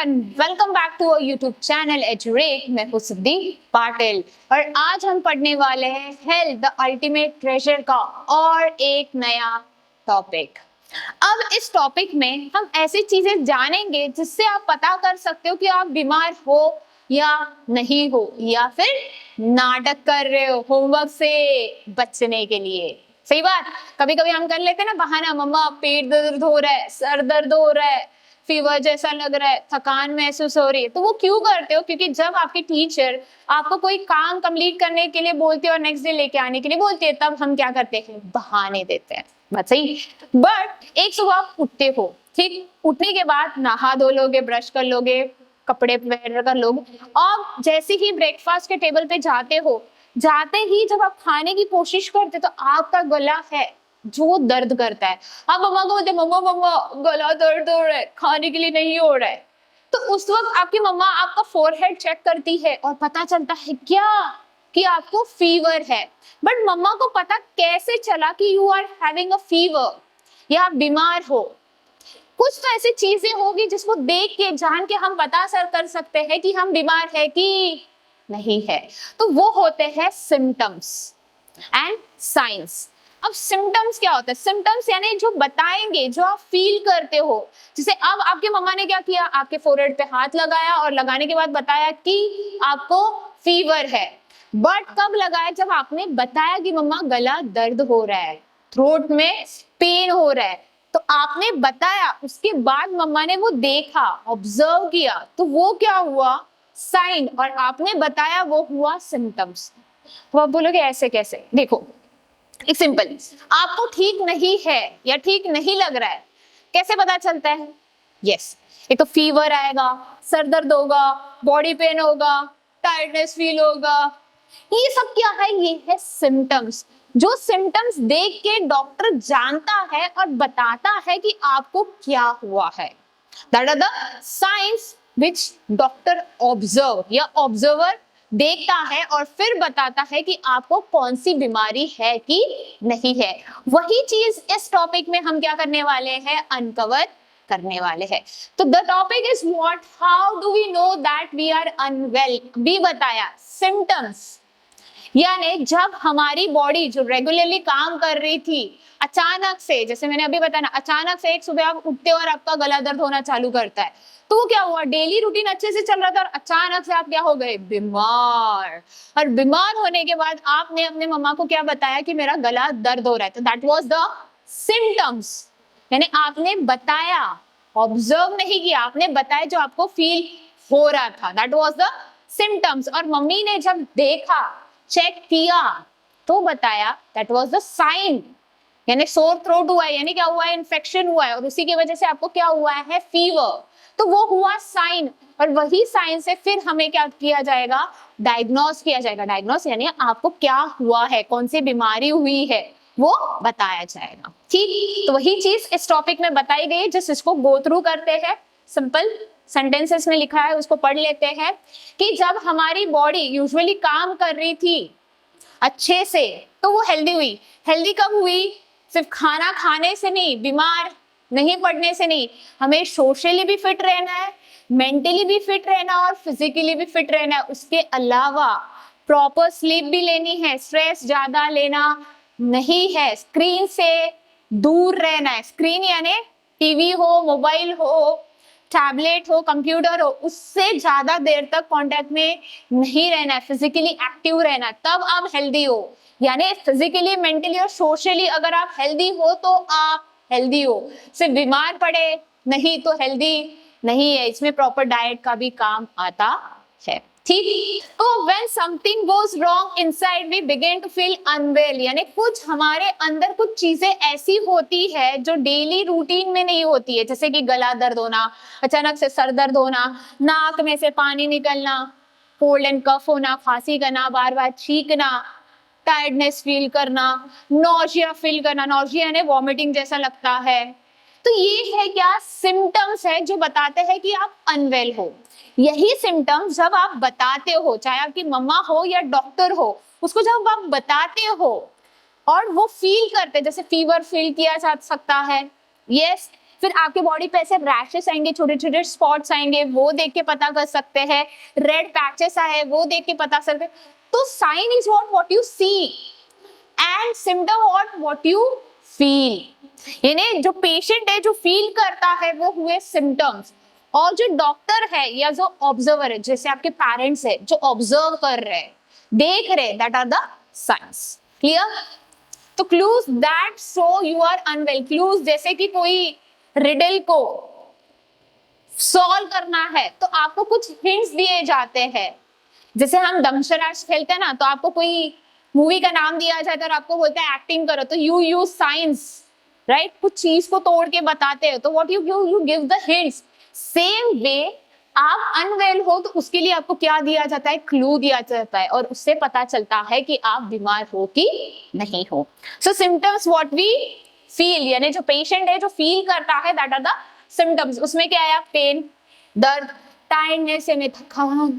Everyone, welcome back to our YouTube channel एजुरेट। मैं हूं सिद्दीक पाटिल और आज हम पढ़ने वाले हैं हेल्थ द अल्टीमेट ट्रेजर का और एक नया टॉपिक। अब इस टॉपिक में हम ऐसी चीजें जानेंगे जिससे आप पता कर सकते हो कि आप बीमार हो या नहीं हो, या फिर नाटक कर रहे हो होमवर्क से बचने के लिए। सही बात, कभी कभी हम कर लेते हैं ना बहाना, मम्मा पेट दर्द हो रहा है, सर दर्द हो रहा है, फीवर जैसा लग रहा है, थकान महसूस हो रही है। तो वो क्यों करते हो? क्योंकि जब आपकी टीचर आपको कोई काम कंप्लीट करने के लिए बोलती है और नेक्स्ट डे लेके आने के लिए बोलती है, तब हम क्या करते हैं? बहाने देते हैं। बात सही। बट एक सुबह आप उठते हो, ठीक, उठने के बाद नहा धो लोगे, ब्रश कर लोगे, कपड़े पहन कर लोगे, और जैसे ही ब्रेकफास्ट के टेबल पे जाते हो, जाते ही जब आप खाने की कोशिश करते तो आपका गला है जो दर्द करता है। आप मम्मा को बोलते, मम्मा मम्मा गला दर्द हो रहा है, खाने के लिए नहीं हो रहा है। तो उस वक्त आपकी मम्मा आपका फोरहेड चेक करती है और पता चलता है क्या कि आपको फीवर है। बट मम्मा को पता कैसे चला कि you are having a fever या आप बीमार हो? कुछ तो ऐसी चीजें होगी जिसको देख के जान के हम पता कर सकते हैं कि हम बीमार है कि नहीं है। तो वो होते हैं सिम्टम्स एंड साइंस। अब सिम्टम्स क्या होता है? सिम्टम्स यानी जो बताएंगे, जो आप फील करते हो। जैसे अब आपके मम्मा ने क्या किया, आपके फोरहेड पे हाथ लगाया और लगाने के बाद बताया कि आपको फीवर है। बट कब लगाया? जब आपने बताया कि मम्मा गला दर्द हो रहा है, थ्रोट में पेन हो रहा है, तो आपने बताया, उसके बाद मम्मा ने वो देखा, ऑब्जर्व किया, तो वो क्या हुआ? साइन। और आपने बताया, वो हुआ सिम्टम्स। तो आप बोलोगे ऐसे कैसे? देखो, एक सिंपल, आपको ठीक नहीं है या ठीक नहीं लग रहा है, कैसे पता चलता है? यस, एक तो फीवर आएगा, सर दर्द होगा, बॉडी पेन होगा, टायर्डनेस फील होगा। ये सब क्या है? ये है सिम्टम्स। जो सिम्टम्स देख के डॉक्टर जानता है और बताता है कि आपको क्या हुआ है। That are the science which doctor observe या ऑब्जर्वर देखता है और फिर बताता है कि आपको कौन सी बीमारी है कि नहीं है। वही चीज इस टॉपिक में हम क्या करने वाले हैं? अनकवर करने वाले हैं। तो the topic is what, how do we know that we are unwell. भी बताया सिम्टम्स, यानी जब हमारी बॉडी जो रेगुलरली काम कर रही थी, अचानक से, जैसे मैंने अभी बताया ना, अचानक से एक सुबह आप उठते हो और आपका गला दर्द होना चालू करता है, तो वो क्या हुआ? डेली रूटीन अच्छे से चल रहा था और अचानक से आप क्या हो गए? बीमार। और बीमार होने के बाद आपने अपने मम्मा को क्या बताया कि मेरा गला दर्द हो रहा है। तो दैट वाज द सिम्टम्स, यानी आपने बताया, ऑब्जर्व नहीं किया, आपने बताया जो आपको फील हो रहा था। That was the symptoms. और मम्मी ने जब देखा, चेक किया, तो बताया, दैट वाज द साइन। यानी सोर थ्रोट हुआ है, यानी क्या हुआ है? इन्फेक्शन हुआ है, और उसी की वजह से आपको क्या हुआ है? फीवर। तो वो हुआ साइन, और वही साइन से फिर हमें क्या किया जाएगा? डायग्नोस किया जाएगा। डायग्नोस यानी आपको क्या हुआ है, कौन सी बीमारी हुई है, वो बताया जाएगा। ठीक, तो वही चीज इस टॉपिक में बताई गई है। जिस इसको गो थ्रू करते हैं, सिंपल सेंटेंसेस में लिखा है, उसको पढ़ लेते हैं कि जब हमारी बॉडी यूजुअली काम कर रही थी अच्छे से, तो वो हेल्दी हुई। हेल्दी कब हुई? सिर्फ खाना खाने से नहीं, बीमार नहीं पड़ने से नहीं, हमें सोशली भी फिट रहना है, मेंटली भी फिट रहना और फिजिकली भी फिट रहना है। उसके अलावा प्रॉपर स्लीप भी लेनी है, स्ट्रेस ज्यादा लेना नहीं है, स्क्रीन से दूर रहना है। स्क्रीन यानी टीवी हो, मोबाइल हो, टैबलेट हो, कंप्यूटर हो, उससे ज्यादा देर तक कांटेक्ट में नहीं रहना है, फिजिकली एक्टिव रहना है, तब आप हेल्दी हो। यानी फिजिकली, मेंटली और सोशली अगर आप हेल्दी हो तो आप हेल्दी हो। सिर्फ बीमार पड़े नहीं तो हेल्दी नहीं है। इसमें प्रॉपर डाइट का भी काम आता है। ठीक, तो when something goes wrong inside we begin to feel unwell, यानी कुछ हमारे अंदर कुछ चीजें ऐसी होती है जो डेली रूटीन में नहीं होती है। जैसे कि गला दर्द होना, अचानक से सर दर्द होना, नाक में से पानी निकलना, कोल्ड एंड कफ होना, खांसी करना, बार बार छींकना, टायर्डनेस फील करना, नौजिया फील करना। नौजिया यानी वॉमिटिंग जैसा लगता है। तो ये है क्या? सिम्टम्स है जो बताते हैं कि आप अनवेल हो। यही सिम्टम्स जब आप बताते हो, चाहे आपकी मम्मा हो या डॉक्टर हो, उसको जब आप बताते हो और वो फील करते, जैसे फीवर फील किया जा सकता है, यस, फिर आपके बॉडी पे ऐसे रैशेस आएंगे, छोटे छोटे स्पॉट्स आएंगे, वो देख के पता कर सकते हैं। रेड पैचेस आए, वो देख के पता कर सकते हैं। तो sign is what you see and symptom what you feel. यानी जो पेशेंट है जो फील करता है वो हुए सिम्टम्स, और जो डॉक्टर है या जो ऑब्जर्वर है, जैसे आपके पेरेंट्स है जो ऑब्जर्व कर रहे हैं, देख रहे, that are the science. Clear? तो clues that show you are unveil, clues जैसे कि कोई रिडल को सॉल्व करना है तो आपको कुछ हिंट्स दिए जाते हैं। जैसे हम दमशराज खेलते हैं ना, तो आपको कोई मूवी का नाम दिया जाता है और आपको बोलते हैं एक्टिंग करो, तो यू यूज साइंस, राइट? कुछ चीज को तोड़ के बताते हो, तो what you give the hints. Same way आप अनवेल हो तो उसके लिए आपको क्या दिया जाता है? क्लू दिया जाता है, और उससे पता चलता है कि आप बीमार हो कि नहीं हो। सो सिम्टम्स व्हाट वी फील, यानी जो पेशेंट है जो फील करता है, दैट आर द सिम्टम्स। उसमें क्या है? पेन, दर्द, टायर्डनेस यानी थकान,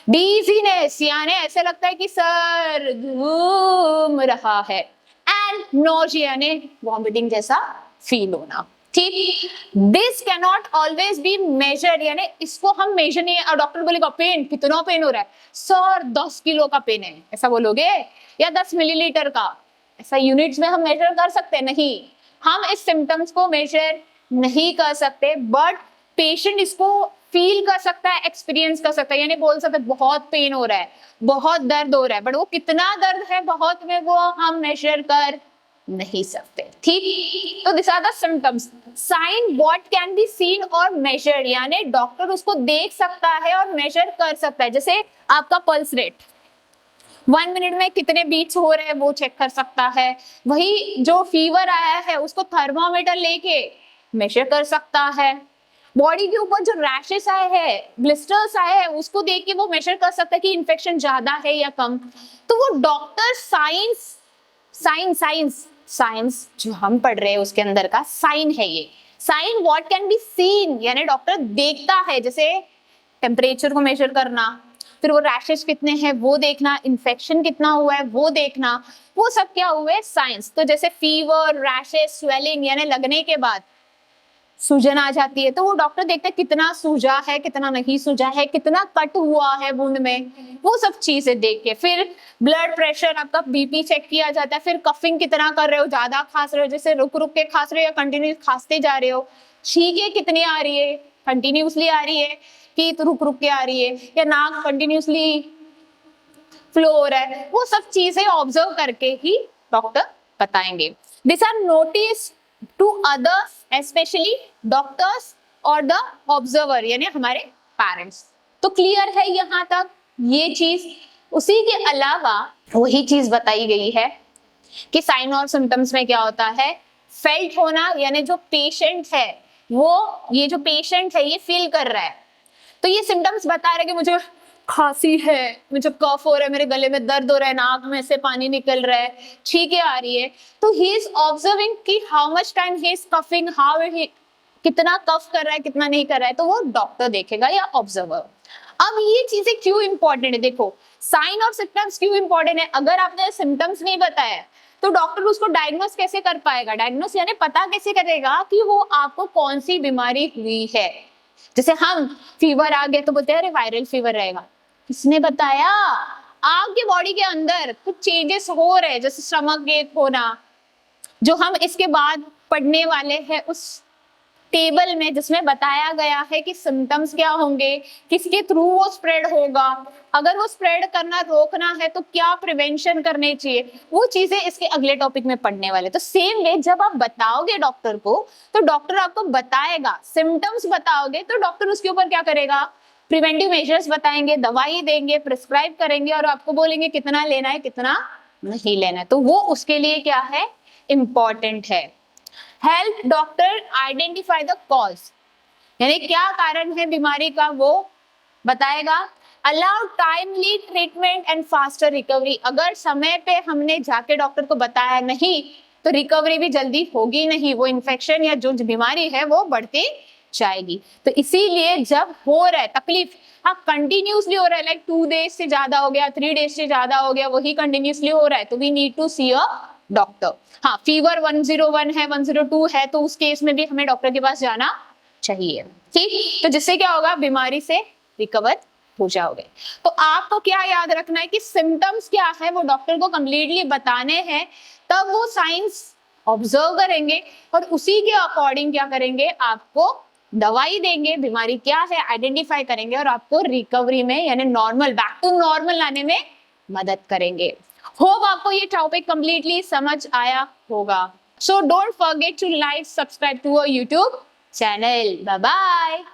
डीजीनेस यानी ऐसे लगता है कि सर घूम रहा है, एंड नोजिया यानी वॉमिटिंग जैसा फील होना। ठीक, this cannot always be measured, यानी इसको हम मेजर नहीं, डॉक्टर बोलेगा पेन, कितना पेन हो रहा है सर? 10 किलो का पेन है, ऐसा बोलोगे? या 10 मिलीलीटर का, ऐसा यूनिट्स में हम मेजर कर सकते हैं? नहीं, हम इस सिम्टम्स को मेजर नहीं कर सकते, बट पेशेंट इसको फील कर सकता है, एक्सपीरियंस कर सकता है। यानी बोल सकते हैं बहुत पेन हो रहा है, बहुत दर्द हो रहा है, बट वो कितना दर्द है बहुत में वो हम मेजर कर नहीं सकते। ठीक, तो this are the symptoms. Sign what can be seen और मेजर्ड, यानी डॉक्टर उसको देख सकता है और मेजर कर सकता है। जैसे आपका पल्स रेट 1 मिनट में कितने बीट्स हो रहे हैं वो चेक कर सकता है। वही जो फीवर आया है उसको थर्मामीटर लेके मेजर कर सकता है। बॉडी के ऊपर जो रैशेस आए हैं, ब्लिस्टर्स आए हैं, उसको देख के वो मेजर कर सकता है कि इन्फेक्शन ज्यादा है या कम। तो वो डॉक्टर साइंस जो हम पढ़ रहे हैं उसके अंदर का साइन है ये। Sign what can be seen, यानी डॉक्टर देखता है, जैसे टेम्परेचर को मेजर करना, फिर वो रैशेस कितने हैं वो देखना, इन्फेक्शन कितना हुआ है वो देखना, वो सब क्या हुए? साइंस। तो जैसे फीवर, रैशेस, स्वेलिंग यानी लगने के बाद सूजन आ जाती है, तो वो डॉक्टर देखता है कितना सूजा है, कितना नहीं सूजा है, कितना कट हुआ है वुंड में, वो सब चीजें देख के। फिर ब्लड प्रेशर, आपका बीपी चेक किया जाता है। फिर कफिंग कितना कर रहे हो, ज्यादा खांस रहे हो, जैसे रुक रुक के खांस रहे हो या कंटिन्यू खांसते जा रहे हो, छींके कितनी आ रही है, कंटिन्यूसली आ रही है कि रुक रुक के आ रही है, या नाक कंटिन्यूसली फ्लो हो रहा है, वो सब चीजें ऑब्जर्व करके ही डॉक्टर बताएंगे। This are notice to others, specially doctors और द ऑब्जर्वर यानी हमारे पेरेंट्स। तो क्लियर है यहाँ तक ये चीज? उसी के अलावा वही चीज बताई गई है कि साइन और सिम्टम्स में क्या होता है? फेल्ट होना, यानी जो पेशेंट है वो, ये जो पेशेंट है ये फील कर रहा है, तो ये सिम्टम्स बता रहे हैं कि मुझे खांसी है, मुझे कफ हो रहा है, मेरे गले में दर्द हो रहा है, नाक में से पानी निकल रहा है, छींके आ रही है। तो ही इज ऑब्जर्विंग कि how much time he is coughing, how he कितना कफ कर रहा है, कितना नहीं कर रहा है, तो वो डॉक्टर देखेगा या ऑब्जर्वर। अब ये चीजें क्यों इंपॉर्टेंट है? देखो, साइन और सिम्टम्स क्यों इंपॉर्टेंट है? अगर आपने सिम्टम्स नहीं बताया तो डॉक्टर उसको डायग्नोस कैसे कर पाएगा? डायग्नोस यानी पता कैसे करेगा कि वो आपको कौन सी बीमारी हुई है। जैसे हम फीवर आ गया तो बोलते हैं अरे वायरल फीवर रहेगा, किसने बताया? आपके बॉडी के अंदर कुछ चेंजेस हो रहे हैं, जैसे स्टमक एक होना, जो हम इसके बाद पढ़ने वाले हैं उस टेबल में, जिसमें बताया गया है कि सिम्टम्स क्या होंगे, किसके थ्रू वो स्प्रेड होगा, अगर वो स्प्रेड करना रोकना है तो क्या प्रिवेंशन करने चाहिए, वो चीजें इसके अगले टॉपिक में पढ़ने वाले। तो सेम वे जब आप बताओगे डॉक्टर को तो डॉक्टर आपको बताएगा, सिम्टम्स बताओगे तो डॉक्टर उसके ऊपर क्या करेगा? प्रिवेंटिव मेजर्स बताएंगे, दवाई देंगे, प्रिस्क्राइब करेंगे और आपको बोलेंगे कितना लेना है कितना नहीं लेना है। तो वो उसके लिए क्या है? इंपॉर्टेंट है। Help doctor identify the cause, यानी क्या कारण है बीमारी का वो बताएगा। Allow timely treatment and faster recovery, अगर समय पे हमने जाके डॉक्टर को बताया नहीं तो रिकवरी भी जल्दी होगी नहीं, वो इन्फेक्शन या जो बीमारी है वो बढ़ती जाएगी। तो इसीलिए जब हो रहा है तकलीफ, हाँ कंटिन्यूसली हो रहा है, लाइक 2 डेज से ज्यादा हो गया, 3 डेज से ज्यादा हो गया, वही कंटिन्यूसली हो रहा है, तो we need to see a doctor. हाँ, फीवर 101 है, 102 है, तो उस केस में भी हमें डॉक्टर के पास जाना चाहिए। ठीक, तो जिससे क्या होगा, बीमारी से रिकवर हो जाओगे। तो आपको क्या याद रखना है कि सिम्टम्स क्या है वो डॉक्टर को कंप्लीटली बताने हैं, तब वो साइंस ऑब्जर्व करेंगे और उसी के अकॉर्डिंग क्या करेंगे, आपको दवाई देंगे, बीमारी क्या है आइडेंटिफाई करेंगे और आपको रिकवरी में यानी नॉर्मल, बैक टू नॉर्मल लाने में मदद करेंगे। होप आपको ये टॉपिक कंप्लीटली समझ आया होगा। So don't forget to like, subscribe to our YouTube channel. Bye bye.